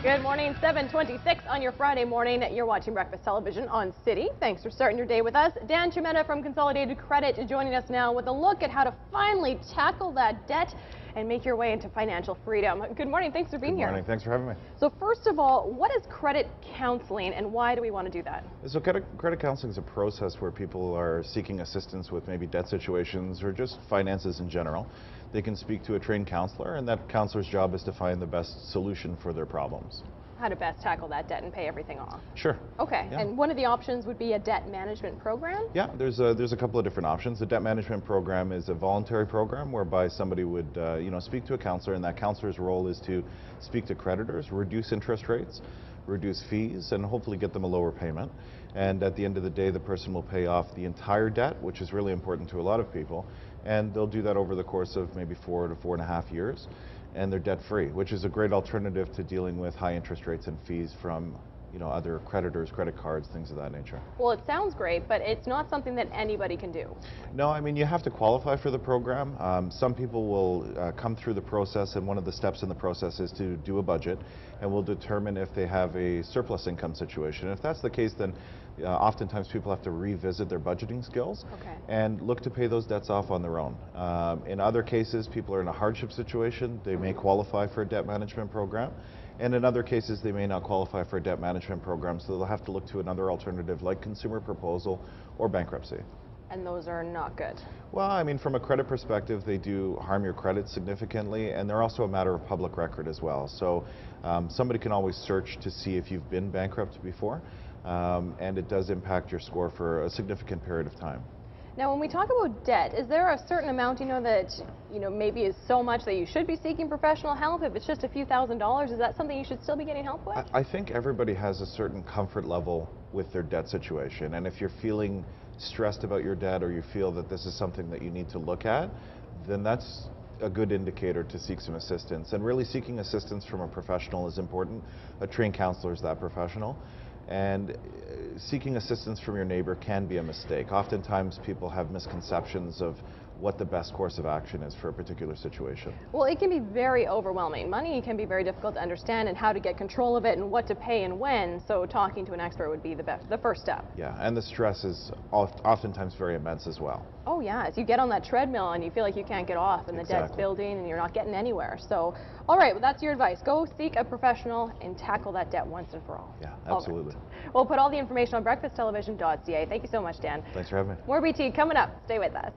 Good morning, 7:26 on your Friday morning. You're watching Breakfast Television on City. Thanks for starting your day with us. Dan Chimetta from Consolidated Credit joining us now with a look at how to finally tackle that debt and make your way into financial freedom. Good morning. Thanks for being here. Good morning. Thanks for having me. So first of all, what is credit counseling and why do we want to do that? So credit counseling is a process where people are seeking assistance with maybe debt situations or just finances in general. They can speak to a trained counselor, and that counselor's job is to find the best solution for their problems. How to best tackle that debt and pay everything off. Sure. Okay, Yeah. and one of the options would be a debt management program? Yeah, there's a couple of different options. The debt management program is a voluntary program whereby somebody would speak to a counselor, and that counselor's role is to speak to creditors, reduce interest rates, reduce fees, and hopefully get them a lower payment. And at the end of the day, the person will pay off the entire debt, which is really important to a lot of people, and they'll do that over the course of maybe 4 to 4.5 years, and they're debt-free, which is a great alternative to dealing with high interest rates and fees from other creditors, credit cards, things of that nature. Well, it sounds great, but it's not something that anybody can do. No, I mean, you have to qualify for the program. Some people will come through the process, and one of the steps in the process is to do a budget, and we'll determine if they have a surplus income situation. If that's the case, then oftentimes people have to revisit their budgeting skills and look to pay those debts off on their own. In other cases, people are in a hardship situation. They may qualify for a debt management program. And in other cases, they may not qualify for a debt management program, so they'll have to look to another alternative like consumer proposal or bankruptcy. And those are not good. Well, I mean, from a credit perspective, they do harm your credit significantly, and they're also a matter of public record as well. So somebody can always search to see if you've been bankrupt before, and it does impact your score for a significant period of time. Now, when we talk about debt, is there a certain amount, that, maybe is so much that you should be seeking professional help? If it's just a few $1,000s, is that something you should still be getting help with? I think everybody has a certain comfort level with their debt situation, and if you're feeling stressed about your debt or you feel that this is something that you need to look at, then that's a good indicator to seek some assistance. And really seeking assistance from a professional is important. A trained counselor is that professional. And seeking assistance from your neighbor can be a mistake. Oftentimes people have misconceptions of what the best course of action is for a particular situation. Well, it can be very overwhelming. Money can be very difficult to understand and how to get control of it and what to pay and when, so talking to an expert would be the first step. Yeah, and the stress is oftentimes very immense as well. Oh yeah, as you get on that treadmill and you feel like you can't get off and the debt's building and you're not getting anywhere. So, all right, well, that's your advice. Go seek a professional and tackle that debt once and for all. Yeah, absolutely. Right. We'll put all the information on breakfasttelevision.ca. Thank you so much, Dan. Thanks for having me. More BT coming up. Stay with us.